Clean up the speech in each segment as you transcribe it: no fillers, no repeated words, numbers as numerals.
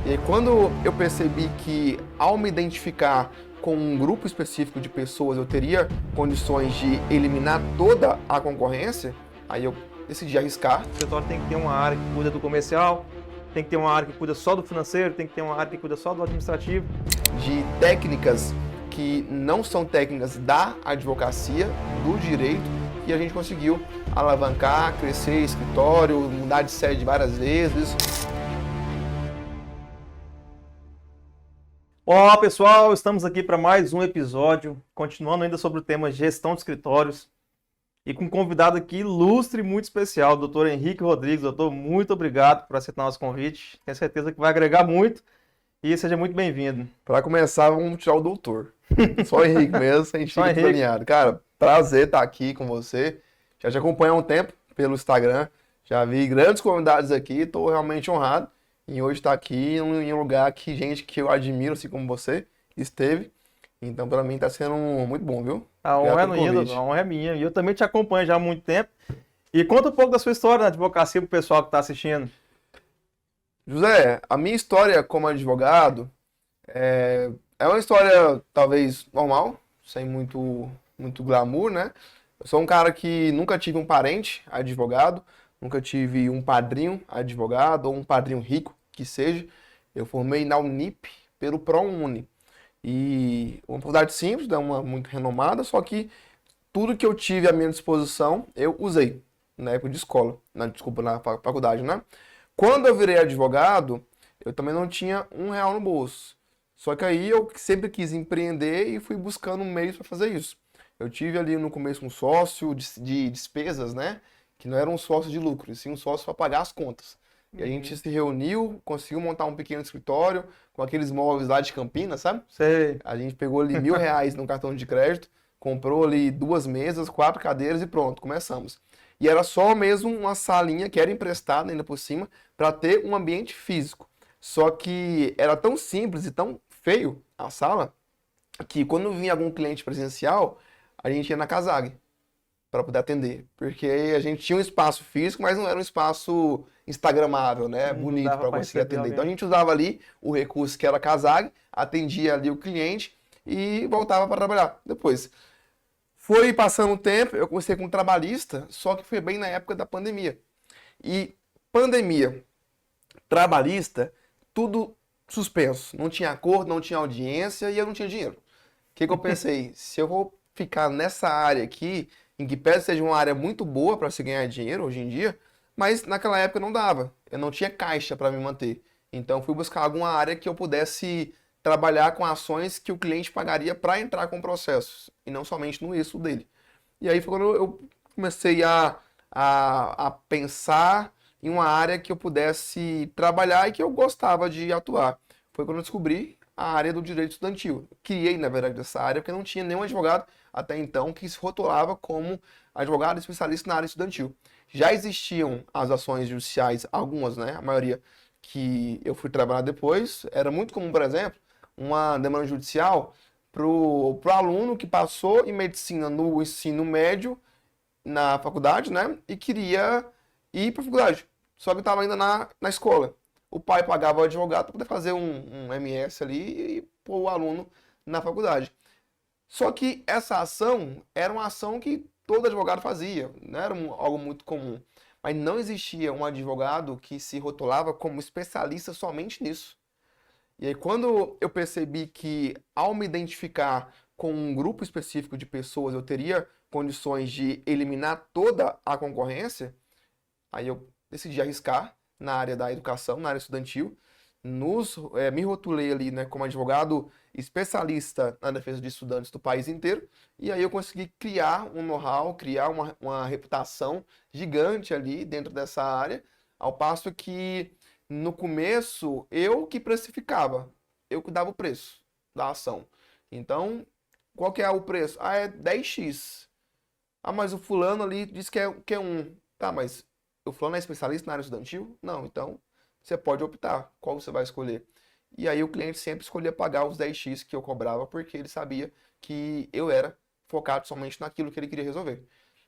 E aí, quando eu percebi que, ao me identificar com um grupo específico de pessoas, eu teria condições de eliminar toda a concorrência, aí eu decidi arriscar. O escritório tem que ter uma área que cuida do comercial, tem que ter uma área que cuida só do financeiro, tem que ter uma área que cuida só do administrativo. De técnicas que não são técnicas da advocacia, do direito, e a gente conseguiu alavancar, crescer escritório, mudar de sede várias vezes. Olá pessoal, estamos aqui para mais um episódio, continuando ainda sobre o tema gestão de escritórios e com um convidado aqui ilustre e muito especial, o Dr. Henrique Rodrigues. Doutor, muito obrigado por aceitar nosso convite, tenho certeza que vai agregar muito e seja muito bem-vindo. Para começar, vamos tirar o doutor. Só o Henrique mesmo, sem Só fica Henrique. alinhado. Cara, prazer estar aqui com você. Já te acompanho há um tempo pelo Instagram, já vi grandes convidados aqui, estou realmente honrado em hoje estar aqui em um lugar que gente que eu admiro, assim como você, esteve. Então, para mim, está sendo muito bom, viu? A honra é minha, a honra é minha. E eu também te acompanho já há muito tempo. E conta um pouco da sua história na advocacia para o pessoal que está assistindo. José, a minha história como advogado é uma história talvez normal, sem muito glamour, né? Eu sou um cara que nunca tive um parente advogado, nunca tive um padrinho advogado ou um padrinho rico que seja. Eu formei na Unip pelo ProUni. E uma faculdade simples, né, uma muito renomada, só que tudo que eu tive à minha disposição, eu usei na época de escola, na faculdade, né? Quando eu virei advogado, eu também não tinha R$ 1 no bolso. Só que aí eu sempre quis empreender e fui buscando meios para fazer isso. Eu tive ali no começo um sócio de despesas, né? Que não era um sócio de lucro, e sim um sócio para pagar as contas. E a gente se reuniu, conseguiu montar um pequeno escritório com aqueles móveis lá de Campinas, sabe? Sei. A gente pegou ali R$ 1.000 no cartão de crédito, comprou ali 2 mesas, 4 cadeiras e pronto, começamos. E era só mesmo uma salinha que era emprestada ainda por cima para ter um ambiente físico. Só que era tão simples e tão feio a sala que quando vinha algum cliente presencial, a gente ia na Casag para poder atender. Porque a gente tinha um espaço físico, mas não era um espaço instagramável, né? Não Bonito dava para pra conseguir receber atender. Então a alguém. gente usava ali o recurso que era a Casag, atendia ali o cliente e voltava para trabalhar depois. Foi passando o tempo, eu comecei com trabalhista, só que foi bem na época da pandemia. E pandemia, trabalhista, tudo suspenso. Não tinha acordo, não tinha audiência e eu não tinha dinheiro. O que eu pensei? Se eu vou ficar nessa área aqui, em que pese seja uma área muito boa para se ganhar dinheiro hoje em dia, mas naquela época não dava. Eu não tinha caixa para me manter. Então fui buscar alguma área que eu pudesse trabalhar com ações que o cliente pagaria para entrar com processos, e não somente no isso dele. E aí foi quando eu comecei a pensar em uma área que eu pudesse trabalhar e que eu gostava de atuar. Foi quando eu descobri a área do direito estudantil. Criei, na verdade, essa área porque não tinha nenhum advogado até então que se rotulava como advogado especialista na área estudantil. Já existiam as ações judiciais, algumas, né? A maioria que eu fui trabalhar depois. Era muito comum, por exemplo, uma demanda judicial pro aluno que passou em medicina no ensino médio na faculdade, né? E queria ir para a faculdade. Só que estava ainda na escola. O pai pagava o advogado para poder fazer um MS ali e pôr o aluno na faculdade. Só que essa ação era uma ação que todo advogado fazia, não era algo muito comum. Mas não existia um advogado que se rotulava como especialista somente nisso. E aí, quando eu percebi que, ao me identificar com um grupo específico de pessoas, eu teria condições de eliminar toda a concorrência, aí eu decidi arriscar na área da educação, na área estudantil. Me rotulei ali, né, como advogado especialista na defesa de estudantes do país inteiro. E aí eu consegui criar um know-how, criar uma reputação gigante ali dentro dessa área, ao passo que no começo eu que precificava, eu que dava o preço da ação. Então, qual que é o preço? Ah, é 10x. Ah, mas o fulano ali disse que é 1. Tá, mas o fulano é especialista na área estudantil? Não, então você pode optar qual você vai escolher. E aí o cliente sempre escolhia pagar os 10x que eu cobrava, porque ele sabia que eu era focado somente naquilo que ele queria resolver.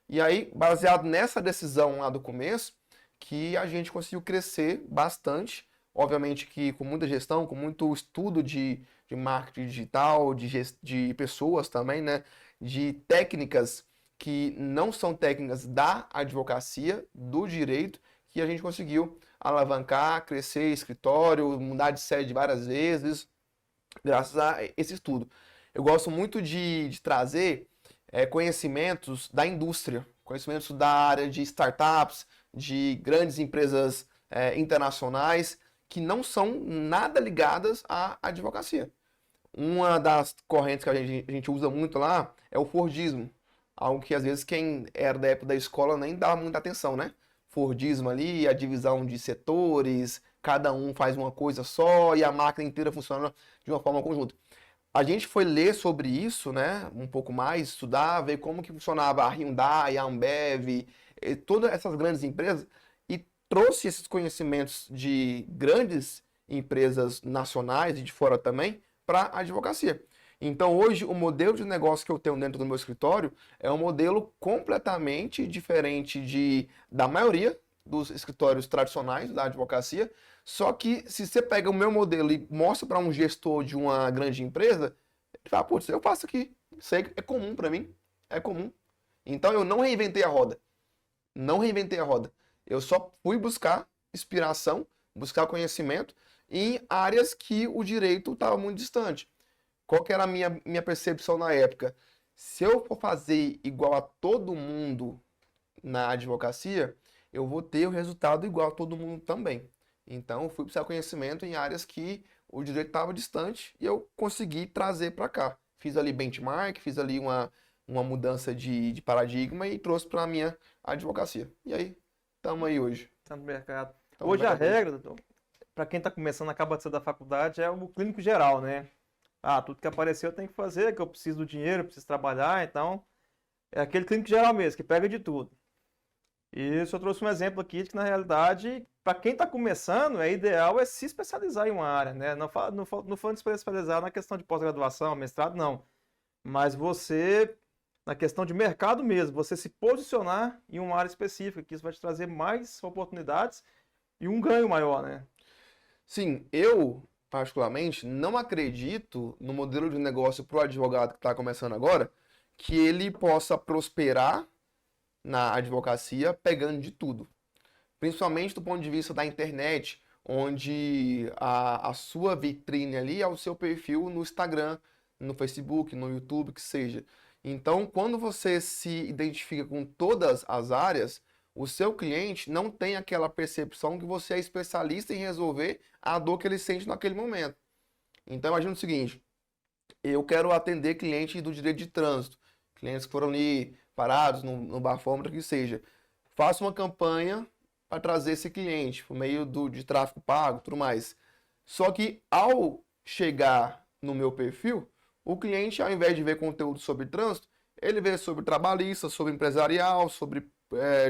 E aí, baseado nessa decisão lá do começo, que a gente conseguiu crescer bastante. obviamente que com muita gestão, com muito estudo de marketing digital, de pessoas também, né? De técnicas que não são técnicas da advocacia, do direito, que a gente conseguiu alavancar, crescer escritório, mudar de sede várias vezes, graças a esse estudo. Eu gosto muito de trazer conhecimentos da indústria, conhecimentos da área de startups, de grandes empresas internacionais, que não são nada ligadas à advocacia. Uma das correntes que a gente usa muito lá é o Fordismo. Algo que às vezes quem era da época da escola nem dava muita atenção, né? Fordismo ali, a divisão de setores, cada um faz uma coisa só e a máquina inteira funciona de uma forma conjunta. A gente foi ler sobre isso, né? Um pouco mais, estudar, ver como que funcionava a Hyundai, a Ambev, todas essas grandes empresas e trouxe esses conhecimentos de grandes empresas nacionais e de fora também para a advocacia. Então, hoje, o modelo de negócio que eu tenho dentro do meu escritório é um modelo completamente diferente da maioria dos escritórios tradicionais da advocacia. Só que, se você pega o meu modelo e mostra para um gestor de uma grande empresa, ele fala, putz, eu faço aqui. Isso aí é comum para mim. É comum. Então, eu não reinventei a roda. Não reinventei a roda. Eu só fui buscar inspiração, buscar conhecimento em áreas que o direito estava muito distante. Qual que era a minha percepção na época? Se eu for fazer igual a todo mundo na advocacia, eu vou ter o resultado igual a todo mundo também. Então, eu fui buscar conhecimento em áreas que o direito estava distante e eu consegui trazer para cá. Fiz ali benchmark, fiz ali uma mudança de paradigma e trouxe para a minha advocacia. E aí, estamos aí hoje. Tá no mercado. Tamo Hoje no a mercado. regra, doutor, para quem está começando, acaba de sair da faculdade, é o clínico geral, né? Ah, tudo que apareceu eu tenho que fazer, que eu preciso do dinheiro, eu preciso trabalhar, então é aquele clínico geral mesmo, que pega de tudo. E eu só trouxe um exemplo aqui de que, na realidade, para quem está começando, é ideal se especializar em uma área, né? Não falando de especializar na questão de pós-graduação, mestrado, não. Mas você, na questão de mercado mesmo, você se posicionar em uma área específica, que isso vai te trazer mais oportunidades e um ganho maior, né? Sim, eu particularmente não acredito no modelo de negócio para o advogado que está começando agora, que ele possa prosperar na advocacia pegando de tudo. Principalmente do ponto de vista da internet, onde a sua vitrine ali é o seu perfil no Instagram, no Facebook, no YouTube, que seja. Então, quando você se identifica com todas as áreas, o seu cliente não tem aquela percepção que você é especialista em resolver a dor que ele sente naquele momento. Então, imagina o seguinte, eu quero atender clientes do direito de trânsito, clientes que foram ali parados no bafômetro, que seja. Faço uma campanha para trazer esse cliente por meio de tráfego pago, tudo mais. Só que ao chegar no meu perfil, o cliente, ao invés de ver conteúdo sobre trânsito, ele vê sobre trabalhista, sobre empresarial, sobre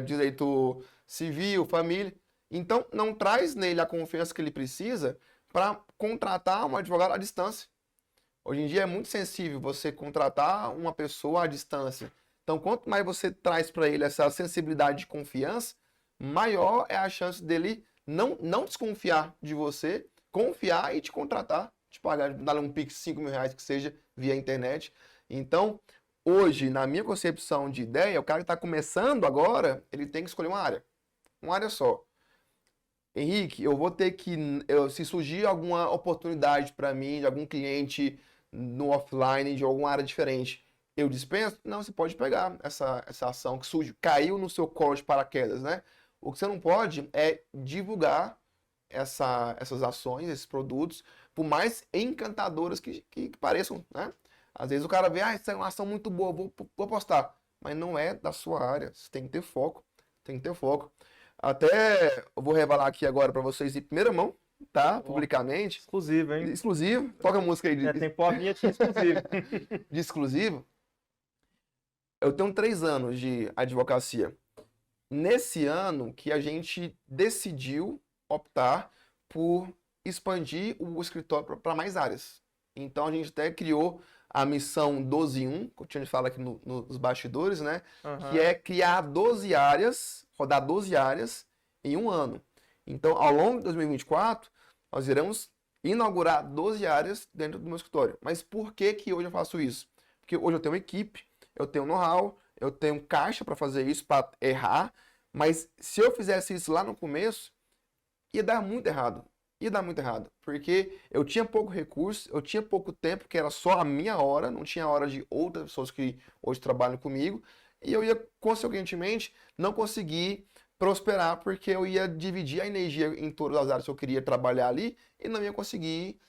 direito civil, família. Então, não traz nele a confiança que ele precisa para contratar um advogado à distância. Hoje em dia é muito sensível você contratar uma pessoa à distância. Então, quanto mais você traz para ele essa sensibilidade de confiança, maior é a chance dele não desconfiar de você, confiar e te contratar, te pagar, dar um Pix de 5 mil reais que seja via internet. Então, hoje, na minha concepção de ideia, o cara que está começando agora, ele tem que escolher uma área só. Henrique, eu vou ter que, se surgir alguma oportunidade para mim, de algum cliente no offline, de alguma área diferente, eu dispenso? Não, você pode pegar essa ação que surgiu, caiu no seu colo de paraquedas, né? O que você não pode é divulgar essas ações, esses produtos, por mais encantadoras que pareçam, né? Às vezes o cara vê, essa é uma ação muito boa, vou postar. Mas não é da sua área, você tem que ter foco, tem que ter foco. Até eu vou revelar aqui agora para vocês em primeira mão, tá? Publicamente. Exclusivo, hein? Exclusivo. Toca a música aí Tem pó vinheta exclusivo. de exclusivo. Eu tenho 3 anos de advocacia. Nesse ano que a gente decidiu optar por expandir o escritório para mais áreas. Então a gente até criou a missão 12 em 1, que eu tinha falado aqui nos bastidores, né? Uhum. Que é criar 12 áreas, rodar 12 áreas em um ano. Então, ao longo de 2024, nós iremos inaugurar 12 áreas dentro do meu escritório. Mas por que que hoje eu faço isso? Porque hoje eu tenho uma equipe, eu tenho know-how, eu tenho caixa para fazer isso, para errar, mas se eu fizesse isso lá no começo, ia dar muito errado. Ia dar muito errado, porque eu tinha pouco recurso, eu tinha pouco tempo, que era só a minha hora, não tinha hora de outras pessoas que hoje trabalham comigo, e eu ia, consequentemente, não conseguir prosperar, porque eu ia dividir a energia em todas as áreas que eu queria trabalhar ali, e não ia conseguir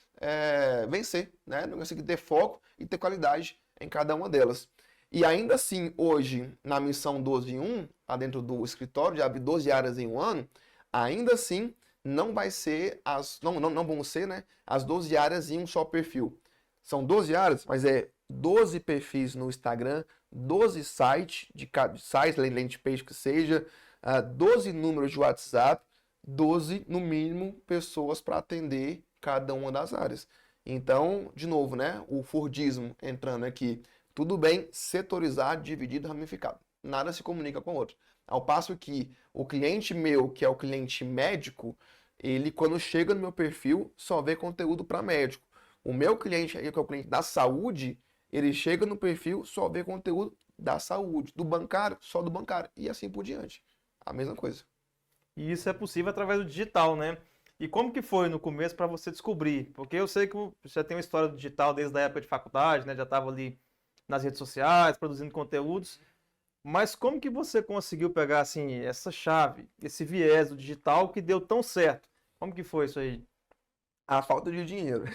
vencer, né? Não ia conseguir ter foco e ter qualidade em cada uma delas. E ainda assim, hoje, na missão 12 em 1, lá dentro do escritório, de abrir 12 áreas em um ano, ainda assim, não vai ser não vão ser, né, as 12 áreas em um só perfil. São 12 áreas, mas é 12 perfis no Instagram, 12 sites, landing page que seja, 12 números de WhatsApp, 12, no mínimo, pessoas para atender cada uma das áreas. Então, de novo, né, o Fordismo entrando aqui. Tudo bem setorizado, dividido, ramificado. Nada se comunica com o outro. Ao passo que o cliente meu, que é o cliente médico, ele quando chega no meu perfil só vê conteúdo para médico. O meu cliente aí, que é o cliente da saúde, ele chega no perfil só vê conteúdo da saúde. Do bancário, só do bancário. E assim por diante. A mesma coisa. E isso é possível através do digital, né? E como que foi no começo para você descobrir? Porque eu sei que você tem uma história do digital desde a época de faculdade, né? Já estava ali nas redes sociais, produzindo conteúdos. Mas como que você conseguiu pegar assim essa chave, esse viés do digital que deu tão certo? Como que foi isso aí? A falta de dinheiro.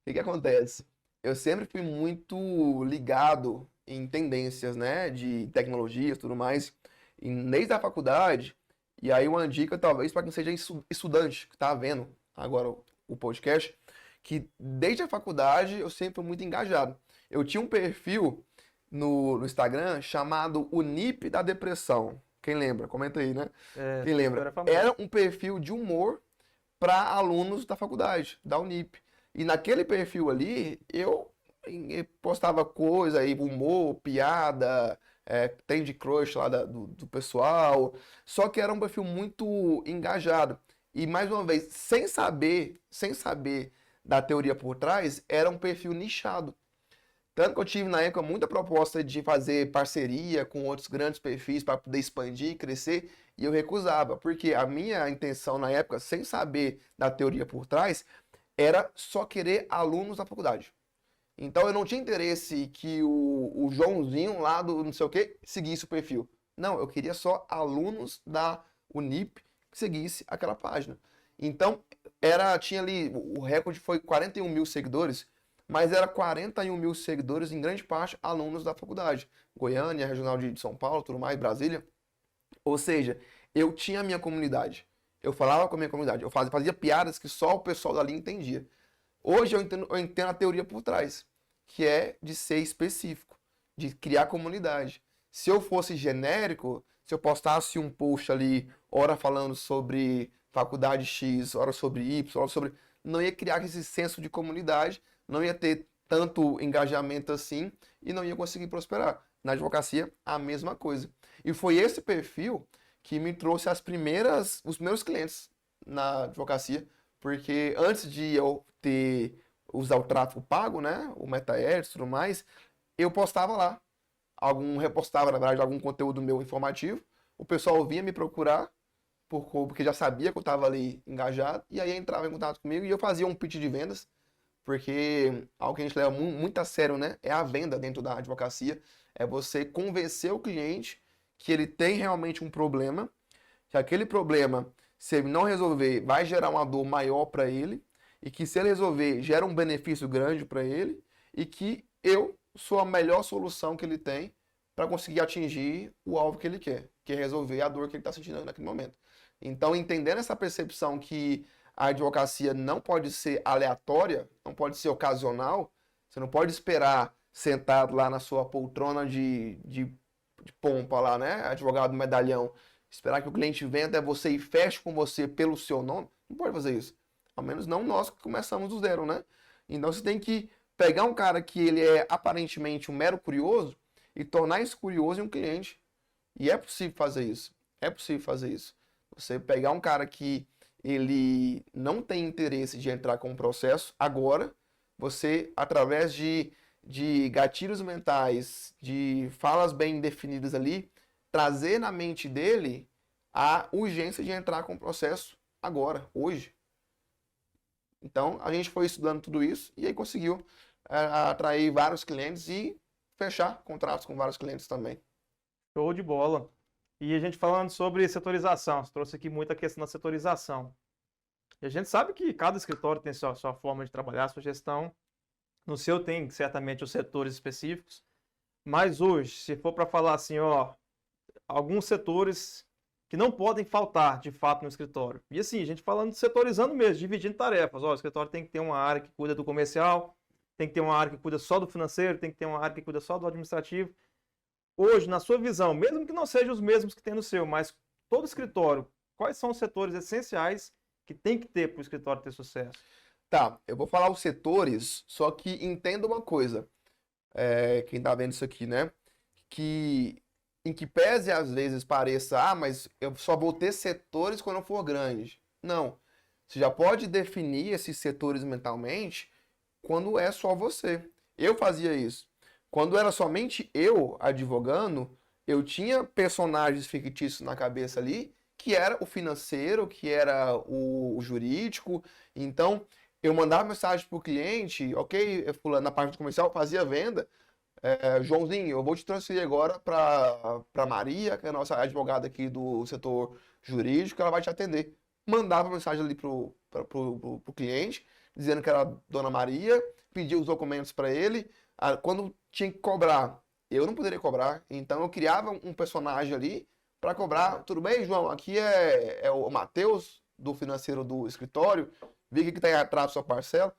O que acontece? Eu sempre fui muito ligado em tendências, né, de tecnologias e tudo mais, e desde a faculdade. E aí uma dica talvez para quem seja estudante que está vendo agora o podcast, que desde a faculdade eu sempre fui muito engajado. Eu tinha um perfil no Instagram chamado O NIP da Depressão. Quem lembra? Comenta aí, né? É, Quem lembra? era famoso. Era um perfil de humor para alunos da faculdade, da Unip. E naquele perfil ali, eu postava coisa aí, humor, piada, Candy Crush lá do pessoal. Só que era um perfil muito engajado. E mais uma vez, sem saber da teoria por trás, era um perfil nichado. Tanto que eu tive na época muita proposta de fazer parceria com outros grandes perfis para poder expandir, crescer, e eu recusava, porque a minha intenção na época, sem saber da teoria por trás, era só querer alunos da faculdade. Então eu não tinha interesse que o Joãozinho lá do não sei o que seguisse o perfil. Não, eu queria só alunos da Unip que seguisse aquela página. Então tinha ali, o recorde foi 41 mil seguidores, mas era 41 mil seguidores, em grande parte alunos da faculdade. Goiânia, Regional de São Paulo, tudo mais, Brasília. Ou seja, eu tinha a minha comunidade. Eu falava com a minha comunidade. Eu fazia piadas que só o pessoal dali entendia. Hoje eu entendo a teoria por trás, que é de ser específico, de criar comunidade. Se eu fosse genérico, se eu postasse um post ali, hora falando sobre faculdade X, hora sobre Y, hora sobre... Não ia criar esse senso de comunidade, não ia ter tanto engajamento assim e não ia conseguir prosperar. Na advocacia, a mesma coisa. E foi esse perfil que me trouxe os primeiros clientes na advocacia, porque antes de eu usar o tráfego pago, né, o MetaEds e tudo mais, eu postava lá, repostava, na verdade, algum conteúdo meu informativo, o pessoal vinha me procurar, porque já sabia que eu estava ali engajado, e aí entrava em contato comigo e eu fazia um pitch de vendas, porque algo que a gente leva muito a sério, né, é a venda dentro da advocacia, é você convencer o cliente que ele tem realmente um problema, que aquele problema, se ele não resolver, vai gerar uma dor maior para ele, e que se ele resolver, gera um benefício grande para ele, e que eu sou a melhor solução que ele tem para conseguir atingir o alvo que ele quer, que é resolver a dor que ele está sentindo naquele momento. Então, entendendo essa percepção que a advocacia não pode ser aleatória, não pode ser ocasional, você não pode esperar sentado lá na sua poltrona de pompa lá, né? Advogado medalhão, esperar que o cliente venha até você e feche com você pelo seu nome, não pode fazer isso. Ao menos não nós que começamos do zero, né? Então você tem que pegar um cara que ele é aparentemente um mero curioso e tornar esse curioso em um cliente. E é possível fazer isso. É possível fazer isso. Você pegar um cara que ele não tem interesse de entrar com o processo, agora você, através de gatilhos mentais, de falas bem definidas ali, trazer na mente dele a urgência de entrar com o processo agora, hoje. Então, a gente foi estudando tudo isso e aí conseguiu atrair vários clientes e fechar contratos com vários clientes também. Show de bola. E a gente falando sobre setorização, você trouxe aqui muita questão da setorização. E a gente sabe que cada escritório tem sua forma de trabalhar, sua gestão. No seu tem certamente os setores específicos. Mas hoje, se for para falar assim, ó, alguns setores que não podem faltar, de fato, no escritório. E assim, a gente falando setorizando mesmo, dividindo tarefas. Ó, o escritório tem que ter uma área que cuida do comercial, tem que ter uma área que cuida só do financeiro, tem que ter uma área que cuida só do administrativo. Hoje, na sua visão, mesmo que não sejam os mesmos que tem no seu, mas todo escritório, quais são os setores essenciais que tem que ter para o escritório ter sucesso? Tá, eu vou falar os setores, só que entenda uma coisa, quem tá vendo isso aqui, né? Que em que pese às vezes pareça, mas eu só vou ter setores quando eu for grande. Não. Você já pode definir esses setores mentalmente quando é só você. Eu fazia isso. Quando era somente eu advogando, eu tinha personagens fictícios na cabeça ali, que era o financeiro, que era o jurídico. Então, eu mandava mensagem para o cliente, ok, fulano, na parte comercial, fazia venda. Joãozinho, eu vou te transferir agora para Maria, que é a nossa advogada aqui do setor jurídico, ela vai te atender. Mandava mensagem ali pro cliente, dizendo que era a Dona Maria, pedia os documentos para ele. Quando tinha que cobrar, eu não poderia cobrar, então eu criava um personagem ali para cobrar. Tudo bem, João? Aqui é o Matheus, do financeiro do escritório, vi que está aí atrás da sua parcela.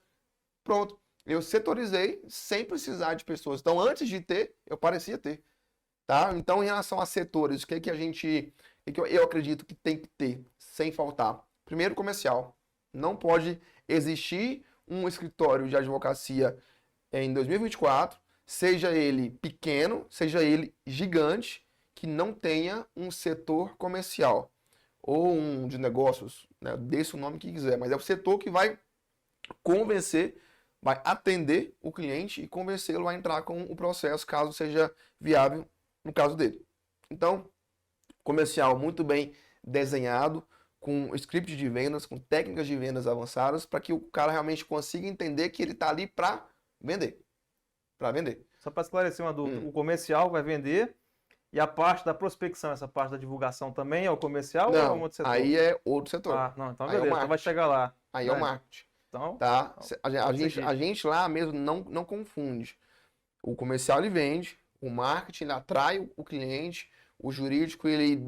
Pronto. Eu setorizei sem precisar de pessoas. Então, antes de ter, eu parecia ter. Tá? Então, em relação a setores, o que que a gente. O que eu acredito que tem que ter, sem faltar? Primeiro, comercial. Não pode existir um escritório de advocacia em 2024, seja ele pequeno, seja ele gigante, que não tenha um setor comercial. Ou um de negócios, né? Desse o nome que quiser, mas é o setor que vai convencer, vai atender o cliente e convencê-lo a entrar com o processo, caso seja viável no caso dele. Então, comercial muito bem desenhado, com script de vendas, com técnicas de vendas avançadas, para que o cara realmente consiga entender que ele está ali para vender. Para vender. Só para esclarecer uma dúvida, o comercial vai vender e a parte da prospecção, essa parte da divulgação também é o comercial ou é um outro setor? Aí é outro setor. Ah, não, então Aí é o beleza, então vai chegar lá. Aí é o marketing. Então, tá? A gente lá mesmo não confunde. O comercial ele vende, o marketing ele atrai o cliente, o jurídico ele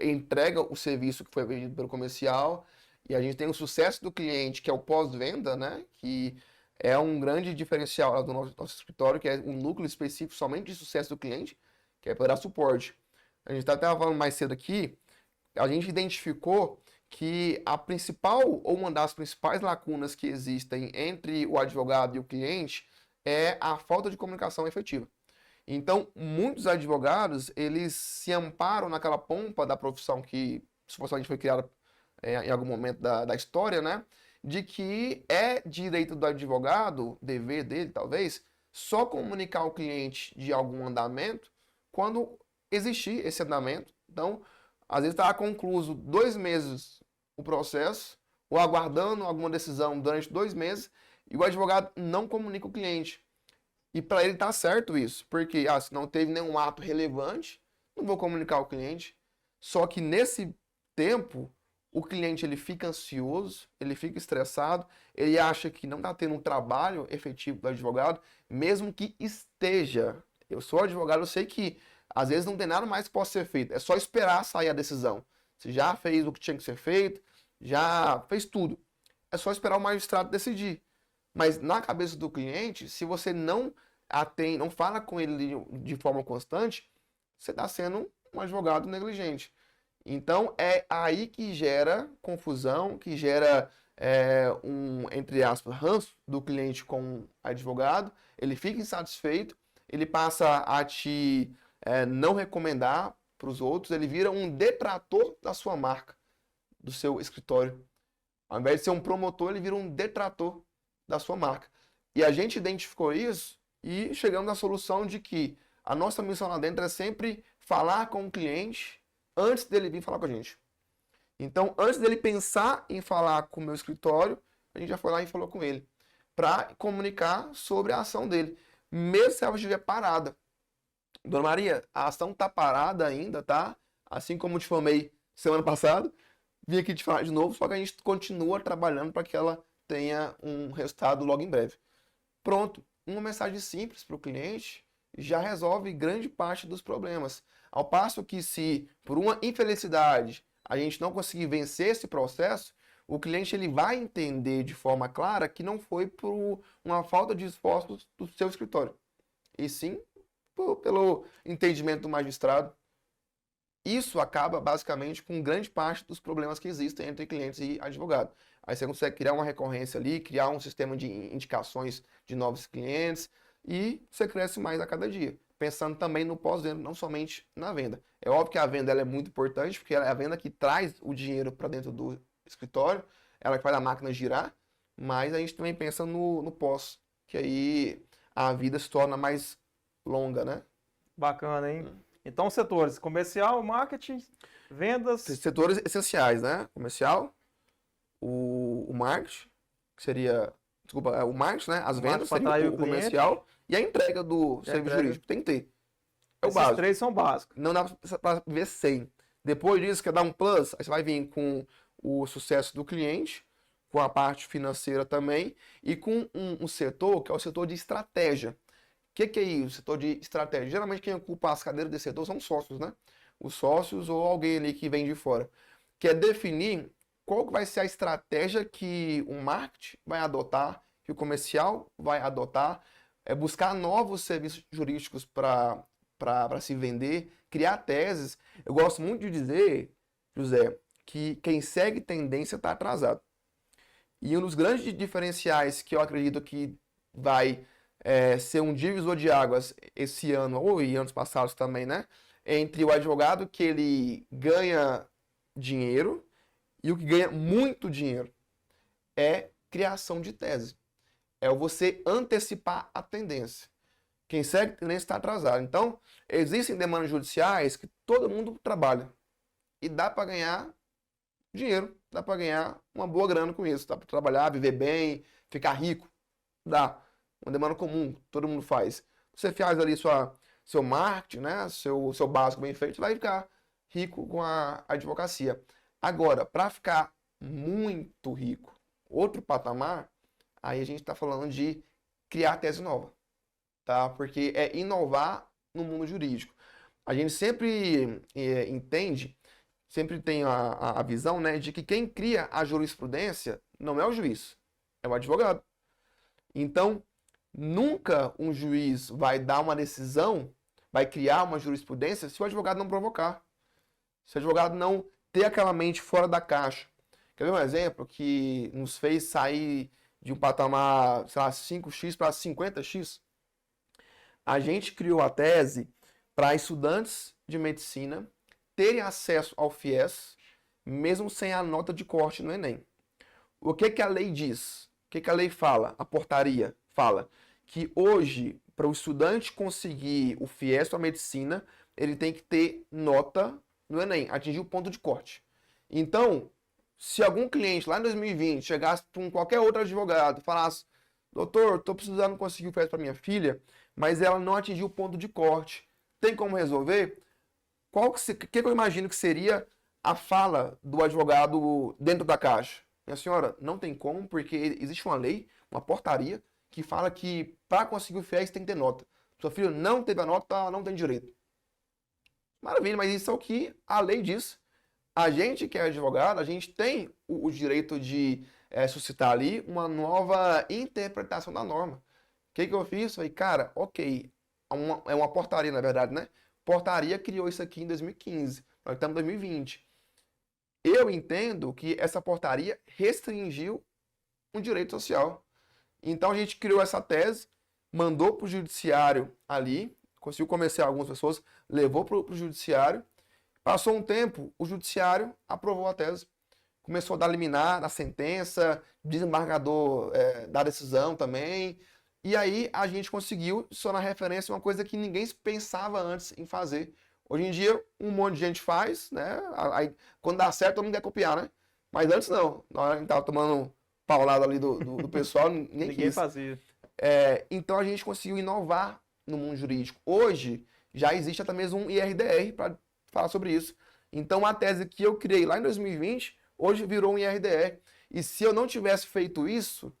entrega o serviço que foi vendido pelo comercial, e a gente tem o sucesso do cliente, que é o pós-venda, né? Que é um grande diferencial lá do nosso escritório, que é um núcleo específico somente de sucesso do cliente, que é para dar suporte. A gente estava falando mais cedo aqui, a gente identificou que a principal ou uma das principais lacunas que existem entre o advogado e o cliente é a falta de comunicação efetiva. Então, muitos advogados, eles se amparam naquela pompa da profissão que supostamente foi criada em algum momento da história, né? De que é direito do advogado, dever dele talvez, só comunicar ao cliente de algum andamento quando existir esse andamento. Então, às vezes está concluído 2 meses o processo, ou aguardando alguma decisão durante 2 meses, e o advogado não comunica o cliente. E para ele tá certo isso, porque se não teve nenhum ato relevante, não vou comunicar ao cliente. Só que nesse tempo, o cliente ele fica ansioso, ele fica estressado, ele acha que não está tendo um trabalho efetivo do advogado, mesmo que esteja. Eu sou advogado, eu sei que às vezes não tem nada mais que possa ser feito, é só esperar sair a decisão. Você já fez o que tinha que ser feito, já fez tudo. É só esperar o magistrado decidir. Mas na cabeça do cliente, se você não não fala com ele de forma constante, você está sendo um advogado negligente. Então é aí que gera confusão, que gera entre aspas, ranço do cliente com o advogado, ele fica insatisfeito, ele passa a te não recomendar para os outros, ele vira um detrator da sua marca. do seu escritório. Ao invés de ser um promotor, ele vira um detrator da sua marca. E a gente identificou isso e chegamos à solução de que a nossa missão lá dentro é sempre falar com o cliente antes dele vir falar com a gente. Então, antes dele pensar em falar com o meu escritório, a gente já foi lá e falou com ele, para comunicar sobre a ação dele, mesmo se ela estiver parada. Dona Maria, a ação está parada ainda, tá? Assim como eu te formei semana passada, vim aqui te falar de novo, só que a gente continua trabalhando para que ela tenha um resultado logo em breve. Pronto, uma mensagem simples para o cliente já resolve grande parte dos problemas. Ao passo que se, por uma infelicidade, a gente não conseguir vencer esse processo, o cliente ele vai entender de forma clara que não foi por uma falta de esforços do seu escritório, e sim pelo entendimento do magistrado. Isso acaba basicamente com grande parte dos problemas que existem entre clientes e advogado. Aí você consegue criar uma recorrência ali, criar um sistema de indicações de novos clientes e você cresce mais a cada dia. Pensando também no pós-venda, não somente na venda. É óbvio que a venda ela é muito importante, porque ela é a venda que traz o dinheiro para dentro do escritório, ela que faz a máquina girar, mas a gente também pensa no pós, que aí a vida se torna mais longa, né? Bacana, hein? Então, setores: comercial, marketing, vendas. Setores essenciais, né? Comercial, o marketing, que seria, desculpa, o marketing, né? As vendas, seria o comercial, e a entrega do serviço jurídico. Tem que ter. É o básico. Esses três são básicos. Não dá para ver sem. Depois disso, quer dar um plus, aí você vai vir com o sucesso do cliente, com a parte financeira também, e com um setor que é o setor de estratégia. O que é isso? O setor de estratégia. Geralmente quem ocupa as cadeiras desse setor são os sócios, né? Os sócios ou alguém ali que vem de fora. Que é definir qual que vai ser a estratégia que o marketing vai adotar, que o comercial vai adotar, é buscar novos serviços jurídicos para se vender, criar teses. Eu gosto muito de dizer, José, que quem segue tendência está atrasado. E um dos grandes diferenciais que eu acredito que vai ser um divisor de águas esse ano, ou em anos passados também, né? Entre o advogado que ele ganha dinheiro e o que ganha muito dinheiro é criação de tese. É você antecipar a tendência. Quem segue tendência está atrasado. Então, existem demandas judiciais que todo mundo trabalha. E dá para ganhar dinheiro, dá para ganhar uma boa grana com isso. Dá para trabalhar, viver bem, ficar rico. Dá. Uma demanda comum, todo mundo faz. Você faz ali seu marketing, né? seu básico bem feito, vai ficar rico com a advocacia. Agora, para ficar muito rico, outro patamar, aí a gente está falando de criar tese nova. Tá? Porque é inovar no mundo jurídico. A gente sempre entende, sempre tem a visão, né, de que quem cria a jurisprudência não é o juiz, é o advogado. Então, nunca um juiz vai dar uma decisão, vai criar uma jurisprudência se o advogado não provocar. Se o advogado não ter aquela mente fora da caixa. Quer ver um exemplo que nos fez sair de um patamar, sei lá, 5x para 50x? A gente criou a tese para estudantes de medicina terem acesso ao FIES, mesmo sem a nota de corte no Enem. O que a lei diz? O que a lei fala? A portaria fala que hoje, para o estudante conseguir o FIES para medicina, ele tem que ter nota no Enem, atingir o ponto de corte. Então, se algum cliente lá em 2020 chegasse com qualquer outro advogado e falasse: doutor, estou precisando conseguir o FIES para minha filha, mas ela não atingiu o ponto de corte, tem como resolver? O que eu imagino que seria a fala do advogado dentro da caixa? Minha senhora, não tem como, porque existe uma lei, uma portaria, que fala que para conseguir o FIES tem que ter nota. Sua filha não teve a nota, ela não tem direito. Maravilha, mas isso é o que a lei diz. A gente que é advogado, a gente tem o direito de suscitar ali uma nova interpretação da norma. O que eu fiz? Falei, cara, ok, é uma portaria na verdade, né? Portaria criou isso aqui em 2015, nós estamos em 2020. Eu entendo que essa portaria restringiu um direito social. Então a gente criou essa tese, mandou para o judiciário ali, conseguiu convencer algumas pessoas, levou para o judiciário. Passou um tempo, o judiciário aprovou a tese. começou a dar liminar na sentença, desembargador da decisão também. E aí a gente conseguiu, só na referência, uma coisa que ninguém pensava antes em fazer. Hoje em dia, um monte de gente faz, né? Aí, quando dá certo, todo mundo quer copiar, né? Mas antes não. Na hora que a gente tava tomando paulada ali do pessoal, nem Ninguém quis. fazia. Então a gente conseguiu inovar no mundo jurídico. Hoje já existe até mesmo um IRDR para falar sobre isso. Então a tese que eu criei lá em 2020, hoje virou um IRDR. E se eu não tivesse feito isso,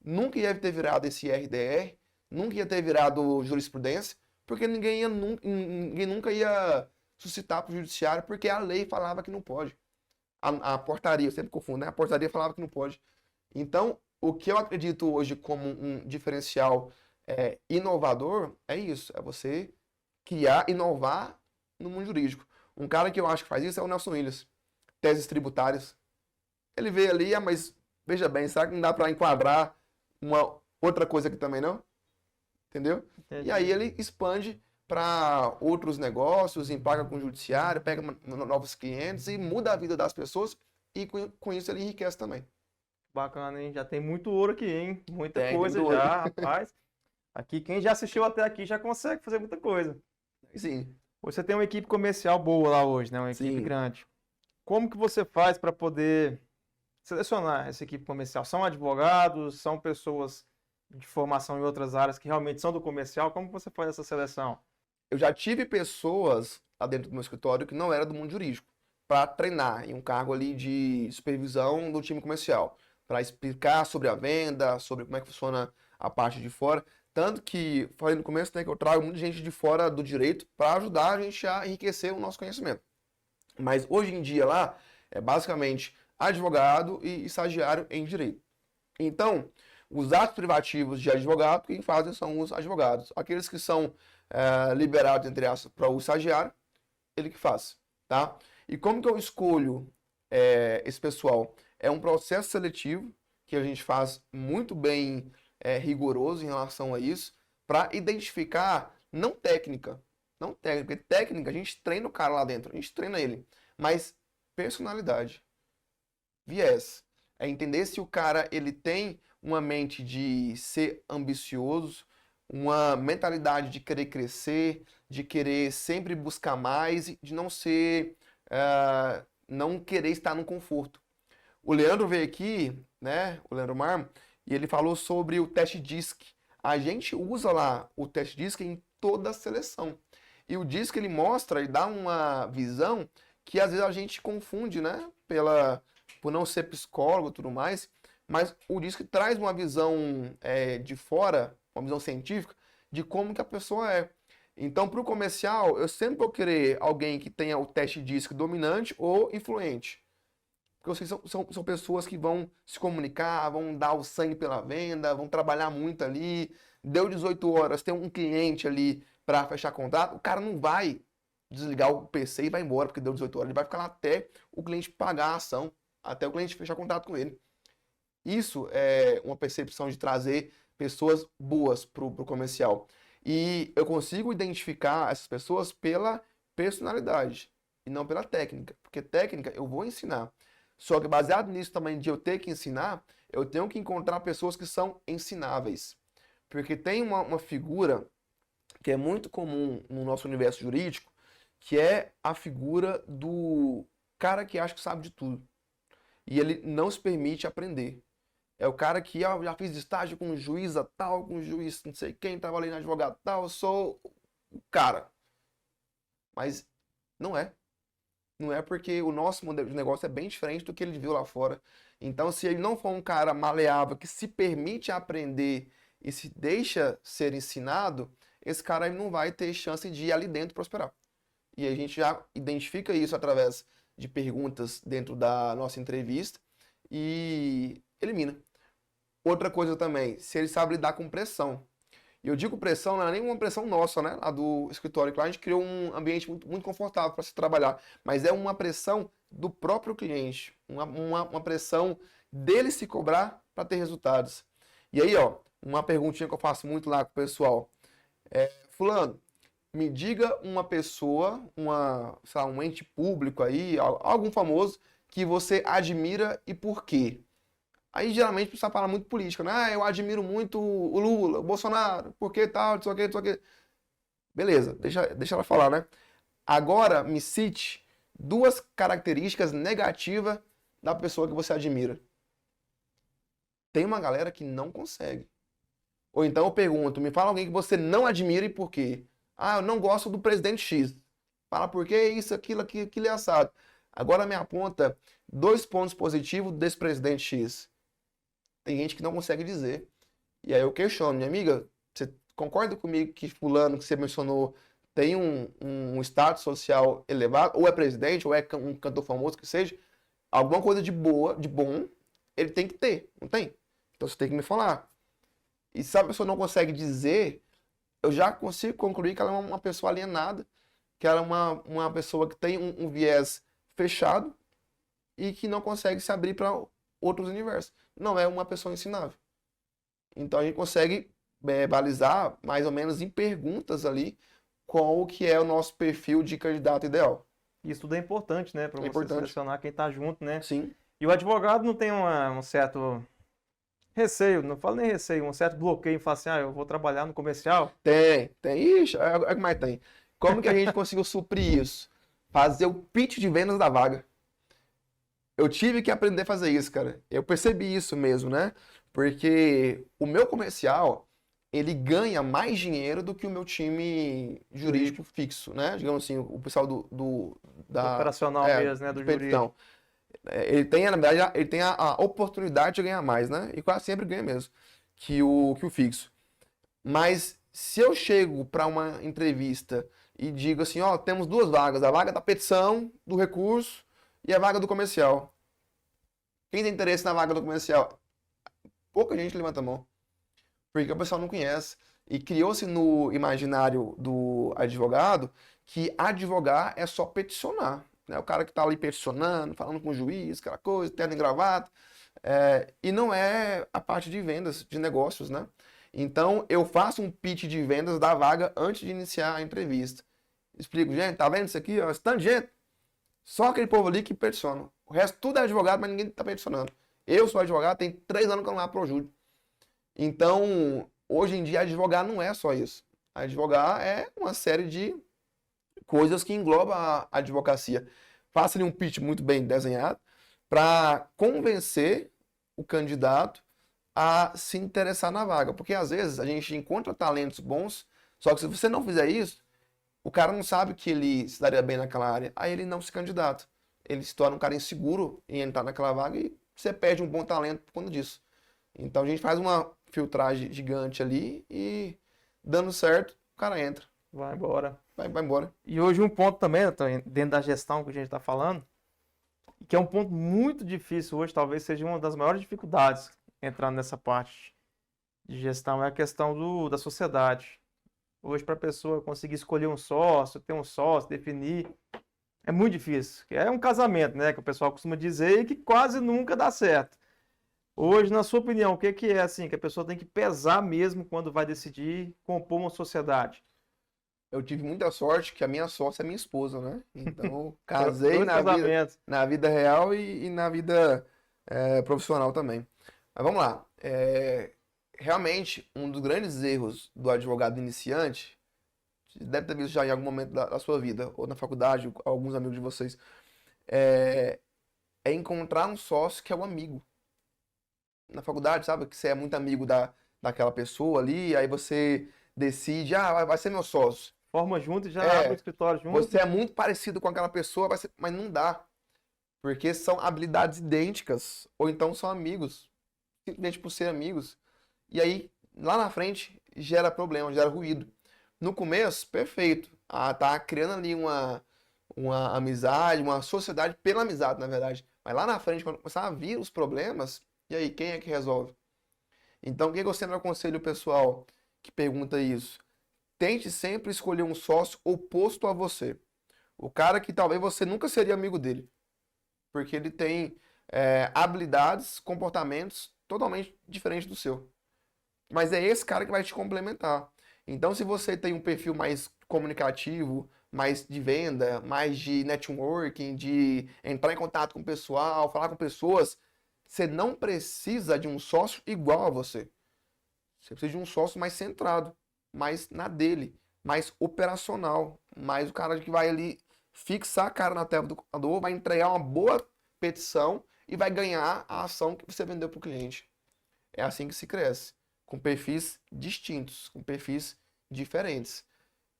nunca ia ter virado esse IRDR, nunca ia ter virado jurisprudência, porque ninguém nunca ia suscitar para o judiciário, porque a lei falava que não pode. A portaria, eu sempre confundo, né? A portaria falava que não pode. Então, o que eu acredito hoje como um diferencial inovador é isso, é você criar, inovar no mundo jurídico. Um cara que eu acho que faz isso é o Nelson Williams. Teses tributárias. Ele veio ali, mas veja bem, será que não dá para enquadrar uma outra coisa aqui também, não? Entendeu? Entendi. E aí ele expande para outros negócios, emplaca com o judiciário, pega novos clientes e muda a vida das pessoas e com isso ele enriquece também. Bacana, hein? Já tem muito ouro aqui, hein? Muita Tem coisa muito já, ouro. rapaz. Aqui, quem já assistiu até aqui já consegue fazer muita coisa. Sim, Você tem uma equipe comercial boa lá hoje, né? Uma equipe Sim. grande. Como que você faz para poder selecionar essa equipe comercial? São advogados? São pessoas de formação em outras áreas que realmente são do comercial? Como que você faz essa seleção? eu já tive pessoas lá dentro do meu escritório que não era do mundo jurídico para treinar em um cargo ali de supervisão do time comercial, para explicar sobre a venda, sobre como é que funciona a parte de fora. Tanto que, falei no começo, né, que eu trago muita gente de fora do direito para ajudar a gente a enriquecer o nosso conhecimento. Mas hoje em dia lá é basicamente advogado e estagiário em direito. Então, os atos privativos de advogado, quem fazem são os advogados. Aqueles que são liberados, entre aspas, para o estagiário, ele que faz, tá? E como que eu escolho esse pessoal? É um processo seletivo que a gente faz muito bem rigoroso em relação a isso, para identificar, não técnica, porque técnica a gente treina o cara lá dentro, a gente treina ele, mas personalidade, viés, é entender se o cara ele tem uma mente de ser ambicioso, uma mentalidade de querer crescer, de querer sempre buscar mais, e de não ser, não querer estar no conforto. O Leandro veio aqui, né, o Leandro Marmo, e ele falou sobre o teste DISC. A gente usa lá o teste DISC em toda a seleção. E o DISC ele mostra e dá uma visão que às vezes a gente confunde, né, por não ser psicólogo e tudo mais, mas o DISC traz uma visão de fora, uma visão científica, de como que a pessoa é. Então, para o comercial, eu sempre vou querer alguém que tenha o teste DISC dominante ou influente. Porque vocês são pessoas que vão se comunicar, vão dar o sangue pela venda, vão trabalhar muito ali. Deu 18 horas, tem um cliente ali para fechar contrato, o cara não vai desligar o PC e vai embora porque deu 18 horas. Ele vai ficar lá até o cliente pagar a ação, até o cliente fechar contrato com ele. Isso é uma percepção de trazer pessoas boas para o comercial. E eu consigo identificar essas pessoas pela personalidade e não pela técnica. Porque técnica eu vou ensinar. Só que baseado nisso também de eu ter que ensinar, eu tenho que encontrar pessoas que são ensináveis. Porque tem uma figura que é muito comum no nosso universo jurídico, que é a figura do cara que acha que sabe de tudo. E ele não se permite aprender. É o cara que já fiz estágio com juíza tal, com juiz não sei quem, trabalhei na advogado tal, eu sou o cara. Mas não é. Não é porque o nosso modelo de negócio é bem diferente do que ele viu lá fora. Então, se ele não for um cara maleável, que se permite aprender e se deixa ser ensinado, esse cara aí não vai ter chance de ir ali dentro prosperar. E a gente já identifica isso através de perguntas dentro da nossa entrevista e elimina. Outra coisa também, se ele sabe lidar com pressão. E eu digo pressão, não é nenhuma pressão nossa, né? Lá do escritório, claro, a gente criou um ambiente muito confortável para se trabalhar, mas é uma pressão do próprio cliente, uma pressão dele se cobrar para ter resultados. E aí, ó, uma perguntinha que eu faço muito lá com o pessoal. Fulano, me diga uma pessoa, sei lá, um ente público aí, algum famoso, que você admira e por quê? Aí geralmente precisa falar muito política, né? Ah, eu admiro muito o Lula, o Bolsonaro, por que tal, não sei o que, não sei o que. Beleza, deixa ela falar, né? Agora me cite duas características negativas da pessoa que você admira. Tem uma galera que não consegue. Ou então eu pergunto, me fala alguém que você não admira e por quê? Ah, eu não gosto do presidente X. Fala por quê, isso, aquilo é assado. Agora me aponta dois pontos positivos desse presidente X. Tem gente que não consegue dizer. E aí eu questiono, minha amiga, você concorda comigo que fulano que você mencionou tem um status social elevado, ou é presidente, ou é um cantor famoso que seja, alguma coisa de boa, de bom, ele tem que ter, não tem? Então você tem que me falar. E se a pessoa não consegue dizer, eu já consigo concluir que ela é uma pessoa alienada, que ela é uma pessoa que tem um viés fechado e que não consegue se abrir para outros universos. Não é uma pessoa ensinável. Então a gente consegue balizar mais ou menos em perguntas ali qual o que é o nosso perfil de candidato ideal. Isso tudo é importante, né? Para É você importante. selecionar quem está junto, né? Sim. E o advogado não tem um certo receio, não falo nem receio, um certo bloqueio em falar assim, ah, eu vou trabalhar no comercial. Tem. Ixi, é que mais tem. Como que a gente conseguiu suprir isso? Fazer o pitch de vendas da vaga. Eu tive que aprender a fazer isso, cara. Eu percebi isso mesmo, né? Porque o meu comercial, ele ganha mais dinheiro do que o meu time jurídico fixo, né? Digamos assim, o pessoal da Operacional mesmo, né? de Do jurídico. petição. Ele tem, na verdade, ele tem a oportunidade de ganhar mais, né? E quase sempre ganha mesmo que o fixo. Mas se eu chego para uma entrevista e digo assim, ó, temos duas vagas, a vaga da petição, do recurso e a vaga do comercial. Quem tem interesse na vaga do comercial? Pouca gente levanta a mão, porque o pessoal não conhece. E criou-se no imaginário do advogado que advogar é só peticionar, né? O cara que está ali peticionando, falando com o juiz, aquela coisa, terno e gravata. E não é a parte de vendas, de negócios, né? Então, eu faço um pitch de vendas da vaga antes de iniciar a entrevista. Explico, gente, tá vendo isso aqui? Ó, esse tanto de gente. Só aquele povo ali que peticiona. O resto tudo é advogado, mas ninguém tá peticionando. Eu sou advogado, tem 3 anos que eu não abro pro júri. Então, hoje em dia, advogar não é só isso. Advogar é uma série de coisas que engloba a advocacia. Faça ali um pitch muito bem desenhado para convencer o candidato a se interessar na vaga. Porque às vezes a gente encontra talentos bons, só que se você não fizer isso, o cara não sabe que ele se daria bem naquela área, aí ele não se candidata. Ele se torna um cara inseguro em entrar naquela vaga e você perde um bom talento por conta disso. Então a gente faz uma filtragem gigante ali e dando certo, o cara entra. Vai embora. Vai embora. E hoje um ponto também, dentro da gestão que a gente está falando, que é um ponto muito difícil hoje, talvez seja uma das maiores dificuldades entrando nessa parte de gestão, é a questão da sociedade. Hoje, para a pessoa conseguir escolher um sócio, ter um sócio, definir, é muito difícil. É um casamento, né, que o pessoal costuma dizer e que quase nunca dá certo. Hoje, na sua opinião, o que é assim, que a pessoa tem que pesar mesmo quando vai decidir compor uma sociedade? Eu tive muita sorte que a minha sócia é minha esposa, né? Então, casei Dois casamentos. na vida real e na vida profissional também. Mas vamos lá. Realmente, um dos grandes erros do advogado iniciante, você deve ter visto já em algum momento da sua vida, ou na faculdade, ou alguns amigos de vocês, é encontrar um sócio que é um amigo. Na faculdade, sabe? Que você é muito amigo daquela pessoa ali, aí você decide, vai ser meu sócio. Forma junto e já abre o escritório junto. Você é muito parecido com aquela pessoa, mas não dá. Porque são habilidades idênticas, ou então são amigos, simplesmente por ser amigos. E aí, lá na frente, gera problema, gera ruído. No começo, perfeito. Tá criando ali uma amizade, uma sociedade pela amizade, na verdade. Mas lá na frente, quando começar a vir os problemas, e aí, quem é que resolve? Então, o que eu sempre aconselho o pessoal que pergunta isso? Tente sempre escolher um sócio oposto a você. O cara que talvez você nunca seria amigo dele. Porque ele tem habilidades, comportamentos totalmente diferentes do seu. Mas é esse cara que vai te complementar. Então, se você tem um perfil mais comunicativo, mais de venda, mais de networking, de entrar em contato com o pessoal, falar com pessoas, você não precisa de um sócio igual a você. Você precisa de um sócio mais centrado, mais na dele, mais operacional, mais o cara que vai ali fixar a cara na tela do computador, vai entregar uma boa petição e vai ganhar a ação que você vendeu para o cliente. É assim que se cresce, com perfis distintos, com perfis diferentes.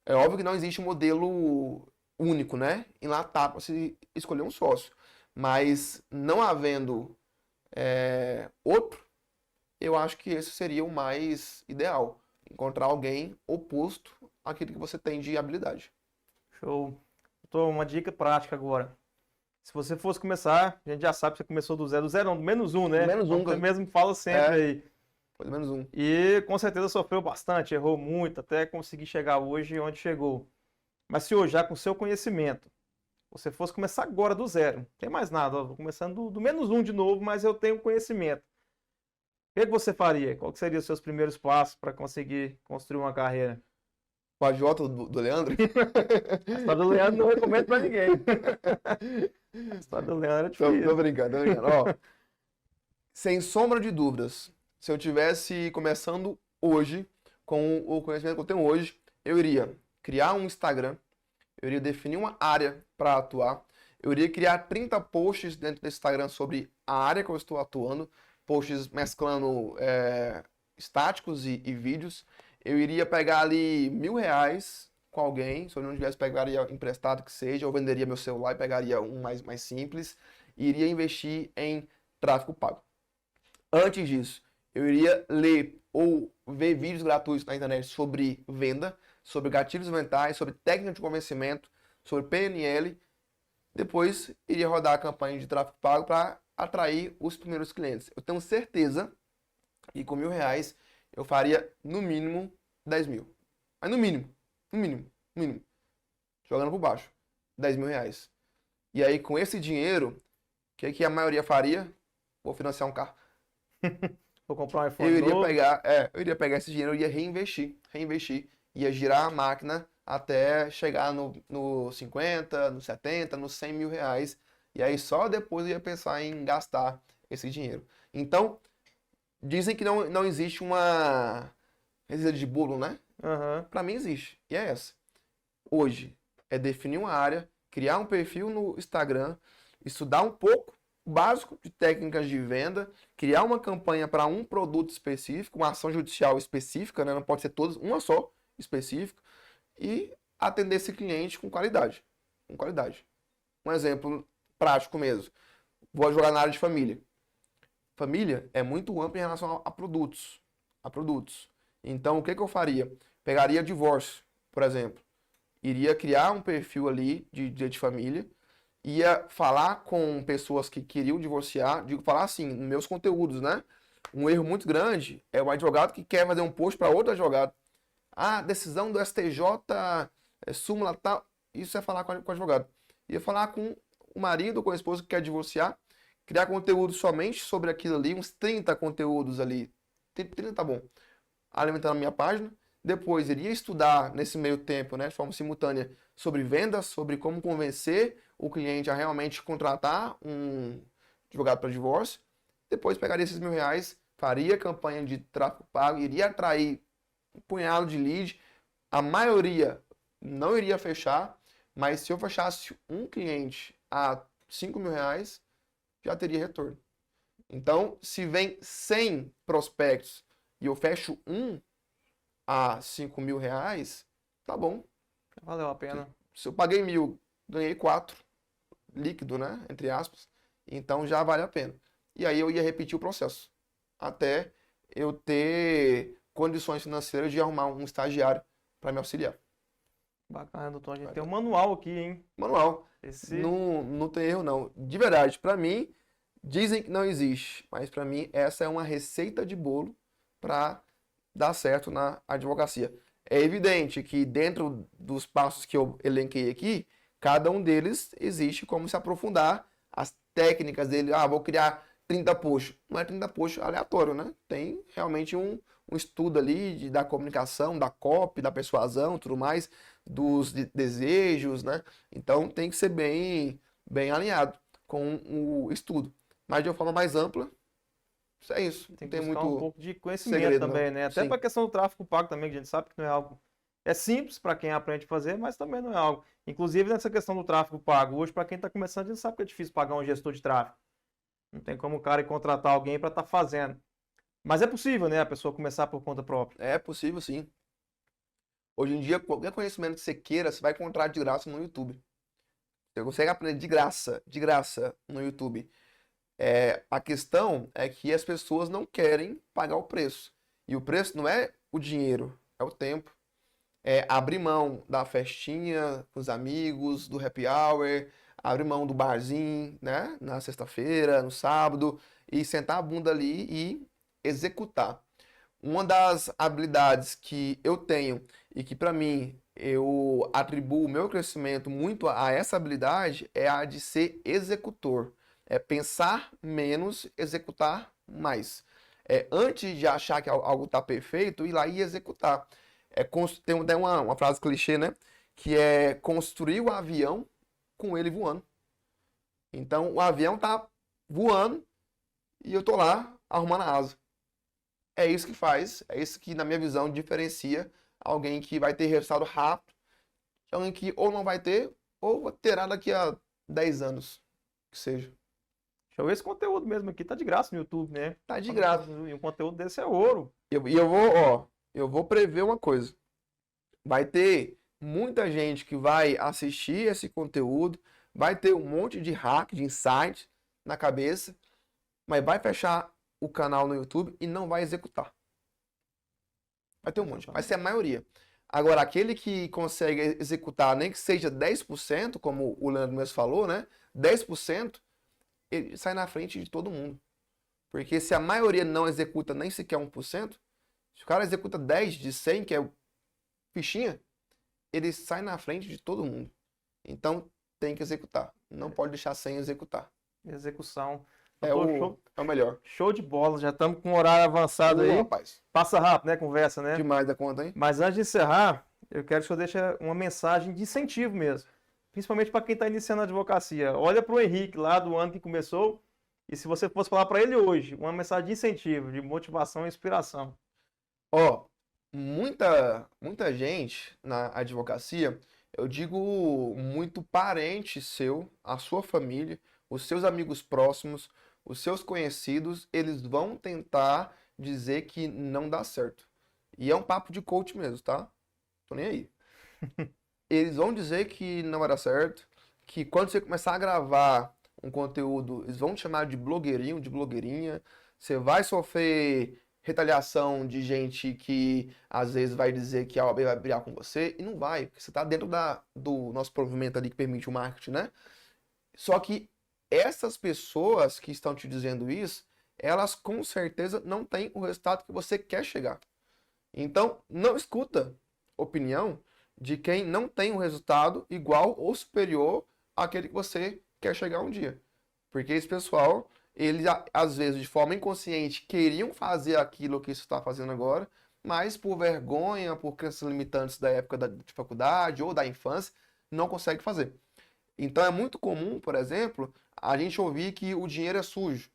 É óbvio que não existe um modelo único, né? Enlatado para se escolher um sócio. Mas não havendo outro, eu acho que esse seria o mais ideal. Encontrar alguém oposto àquilo que você tem de habilidade. Show. Uma dica prática agora. Se você fosse começar, a gente já sabe que você começou do zero não, do menos um, né? Menos um. Você mesmo fala sempre aí. Foi do menos um. E com certeza sofreu bastante, errou muito, até conseguir chegar hoje onde chegou. Mas se hoje, já com seu conhecimento, você fosse começar agora do zero, não tem mais nada, ó, vou começando do menos um de novo, mas eu tenho conhecimento. O que você faria? Qual que seriam os seus primeiros passos para conseguir construir uma carreira? O agiota do Leandro? A história do Leandro não recomendo para ninguém. A história do Leandro é difícil. Tô brincando. Ó, sem sombra de dúvidas, se eu tivesse começando hoje, com o conhecimento que eu tenho hoje, eu iria criar um Instagram, eu iria definir uma área para atuar, eu iria criar 30 posts dentro desse Instagram sobre a área que eu estou atuando, posts mesclando estáticos e vídeos. Eu iria pegar ali R$1.000 com alguém, se eu não tivesse, pegaria emprestado que seja, ou venderia meu celular e pegaria um mais simples, e iria investir em tráfego pago. Antes disso, eu iria ler ou ver vídeos gratuitos na internet sobre venda, sobre gatilhos mentais, sobre técnica de convencimento, sobre PNL. Depois, iria rodar a campanha de tráfego pago para atrair os primeiros clientes. Eu tenho certeza que com R$1.000 eu faria no mínimo 10 mil. Mas no mínimo. Jogando por baixo. R$10.000. E aí, com esse dinheiro, o que a maioria faria? Vou financiar um carro. Vou comprar um iPhone Eu iria novo. eu iria pegar esse dinheiro, eu ia reinvestir. Ia girar a máquina até chegar no 50, no 70, nos R$100.000. E aí só depois eu ia pensar em gastar esse dinheiro. Então, dizem que não existe uma receita de bolo, né? Uhum. Para mim existe. E é essa. Hoje é definir uma área, criar um perfil no Instagram, estudar um pouco o básico de técnicas de venda, criar uma campanha para um produto específico, uma ação judicial específica, né? Não pode ser todas, uma só específica, e atender esse cliente com qualidade. Com qualidade. Um exemplo prático mesmo. Vou jogar na área de família. Família é muito ampla em relação a produtos. Então, o que eu faria? Pegaria divórcio, por exemplo. Iria criar um perfil ali de direito de família, ia falar com pessoas que queriam divorciar, falar assim, nos meus conteúdos, né? Um erro muito grande é o advogado que quer fazer um post para outro advogado. Ah, decisão do STJ, súmula tal. Isso é falar com o advogado. Ia falar com o marido ou com a esposa que quer divorciar, criar conteúdo somente sobre aquilo ali, uns 30 conteúdos ali. 30 tá bom. Alimentando a minha página. Depois iria estudar nesse meio tempo, né, de forma simultânea, sobre vendas, sobre como convencer o cliente a realmente contratar um advogado para divórcio. Depois pegaria esses R$1.000, faria campanha de tráfego pago, iria atrair um punhado de lead. A maioria não iria fechar, mas se eu fechasse um cliente a R$5.000, já teria retorno. Então, se vem 100 prospectos e eu fecho um a R$5.000, tá bom. Valeu a pena. Se eu paguei 1.000, ganhei 4, líquido, né? Entre aspas. Então já vale a pena. E aí eu ia repetir o processo. Até eu ter condições financeiras de arrumar um estagiário para me auxiliar. Bacana, doutor. A gente tem um manual aqui, hein? Manual. Esse... Não tem erro, não. De verdade, para mim, dizem que não existe. Mas para mim, essa é uma receita de bolo para dar certo na advocacia. É evidente que dentro dos passos que eu elenquei aqui, cada um deles existe como se aprofundar as técnicas dele. Ah, vou criar 30 posts. Não é 30 posts aleatório, né? Tem realmente um estudo ali da comunicação, da copy, da persuasão, tudo mais, dos desejos, né? Então tem que ser bem alinhado com o estudo. Mas de uma forma mais ampla, isso é isso. Tem Não que tem buscar um muito pouco de conhecimento segredo, também, não. né? Até Sim. para a questão do tráfego pago também, que a gente sabe que não é algo... É simples para quem aprende a fazer, mas também não é algo. Inclusive nessa questão do tráfego pago, hoje para quem está começando, a gente sabe que é difícil pagar um gestor de tráfego. Não tem como o cara ir contratar alguém para estar fazendo. Mas é possível, né? A pessoa começar por conta própria. É possível, sim. Hoje em dia, qualquer conhecimento que você queira, você vai encontrar de graça no YouTube. Você consegue aprender de graça no YouTube. A questão é que as pessoas não querem pagar o preço. E o preço não é o dinheiro, é o tempo. É abrir mão da festinha com os amigos, do happy hour, abrir mão do barzinho, né? Na sexta-feira, no sábado, e sentar a bunda ali e executar. Uma das habilidades que eu tenho e que para mim eu atribuo o meu crescimento muito a essa habilidade é a de ser executor. É pensar menos, executar mais. Antes de achar que algo está perfeito, ir lá e executar. Tem uma frase clichê, né? Que é construir o avião com ele voando. Então o avião tá voando e eu tô lá arrumando a asa. É isso que faz, é isso que, na minha visão, diferencia alguém que vai ter resultado rápido, de alguém que ou não vai ter, ou terá daqui a 10 anos, que seja. Show. Esse conteúdo mesmo aqui tá de graça no YouTube, né? Tá de graça. E um conteúdo desse é ouro. Eu vou prever uma coisa. Vai ter muita gente que vai assistir esse conteúdo, vai ter um monte de hack, de insight na cabeça, mas vai fechar o canal no YouTube e não vai executar. Vai ter um monte, vai ser a maioria. Agora, aquele que consegue executar, nem que seja 10%, como o Leandro mesmo falou, né? 10%, ele sai na frente de todo mundo. Porque se a maioria não executa nem sequer 1%, se o cara executa 10 de 100, que é fichinha, ele sai na frente de todo mundo. Então, tem que executar. Não pode deixar sem executar. Execução. É o melhor. Show de bola, já estamos com um horário avançado aí. Rapaz. Passa rápido, né? Conversa, né? Demais da conta, hein? Mas antes de encerrar, eu quero que o senhor deixe uma mensagem de incentivo mesmo. Principalmente para quem está iniciando a advocacia. Olha para o Henrique lá do ano que começou. E se você fosse falar para ele hoje, uma mensagem de incentivo, de motivação e inspiração. Muita gente na advocacia, eu digo muito parente seu, a sua família, os seus amigos próximos, os seus conhecidos, eles vão tentar dizer que não dá certo. E é um papo de coach mesmo, tá? Tô nem aí. Eles vão dizer que não vai dar certo, que quando você começar a gravar um conteúdo, eles vão te chamar de blogueirinho, de blogueirinha, você vai sofrer retaliação de gente que às vezes vai dizer que a OAB vai brigar com você, e não vai, porque você está dentro do nosso provimento ali que permite o marketing, né? Só que essas pessoas que estão te dizendo isso, elas com certeza não têm o resultado que você quer chegar. Então, não escuta opinião de quem não tem um resultado igual ou superior àquele que você quer chegar um dia. Porque esse pessoal, eles às vezes de forma inconsciente queriam fazer aquilo que você está fazendo agora, mas por vergonha, por crenças limitantes da época de faculdade ou da infância, não consegue fazer. Então é muito comum, por exemplo, a gente ouvir que o dinheiro é sujo.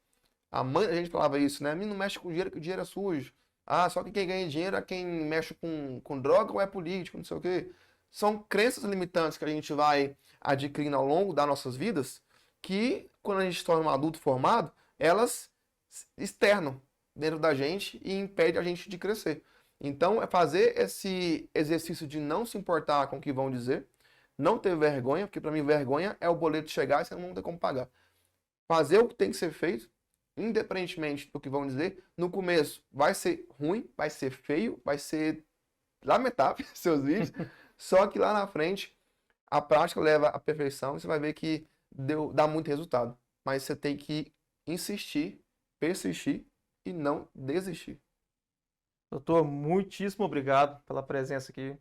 A mãe da gente falava isso, né? Não mexe com dinheiro, que o dinheiro é sujo. Ah, só que quem ganha dinheiro é quem mexe com droga ou é político, não sei o quê. São crenças limitantes que a gente vai adquirindo ao longo das nossas vidas, que quando a gente se torna um adulto formado, elas externam dentro da gente e impedem a gente de crescer. Então, é fazer esse exercício de não se importar com o que vão dizer, não ter vergonha, porque para mim vergonha é o boleto chegar e você não tem como pagar. Fazer o que tem que ser feito, independentemente do que vão dizer. No começo vai ser ruim, vai ser feio, vai ser lamentável seus vídeos, só que lá na frente a prática leva à perfeição e você vai ver que dá muito resultado. Mas você tem que insistir, persistir e não desistir. Doutor, muitíssimo obrigado pela presença aqui.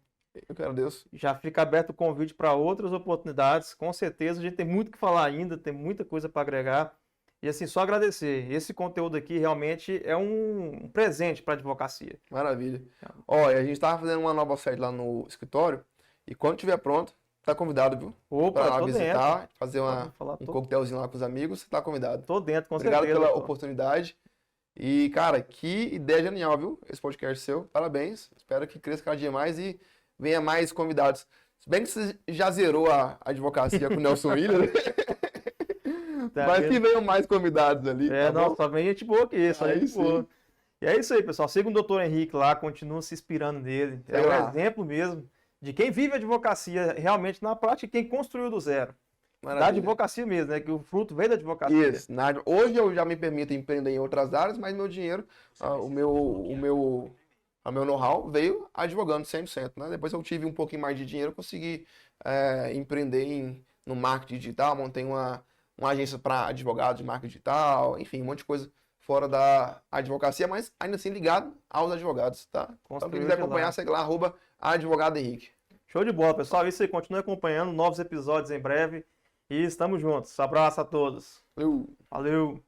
Eu quero Deus. Já fica aberto o convite para outras oportunidades. Com certeza, a gente tem muito o que falar ainda, tem muita coisa para agregar. E assim, só agradecer. Esse conteúdo aqui realmente é um presente para a advocacia. Maravilha. Ó, e a gente tava fazendo uma nova sede lá no escritório, e quando tiver pronto, tá convidado, viu? Opa, Pra lá tô visitar, dentro. fazer Pode falar, um tô, coquetelzinho lá com os amigos, você tá convidado. tô dentro, com Obrigado certeza. pela Doutor. oportunidade. E, cara, que ideia genial, viu? Esse podcast seu. Parabéns. Espero que cresça cada dia mais e venha mais convidados. Se bem que você já zerou a advocacia com o Nelson Williams, né? Tá Mas vendo? que venham mais convidados ali, É, tá bom? nossa, só vem gente boa aqui, só Aí gente sim. boa. E é isso aí, pessoal. Siga o Dr. Henrique lá, continua se inspirando nele. É Sei um lá. exemplo mesmo de quem vive a advocacia realmente na prática e quem construiu do zero. Da Maravilha. advocacia mesmo, né? Que o fruto veio da advocacia. Isso. Hoje eu já me permito empreender em outras áreas, mas meu dinheiro, o meu know-how veio advogando 100%, né? Depois eu tive um pouquinho mais de dinheiro, eu consegui empreender no marketing digital, montei uma agência para advogados de marketing digital, enfim, um monte de coisa fora da advocacia, mas ainda assim ligado aos advogados, tá? Então quem Construiu quiser de acompanhar, lá. segue lá, @advogado Henrique. Show de bola, pessoal. Isso aí, continue acompanhando novos episódios em breve. E estamos juntos. Abraço a todos. Valeu. Valeu!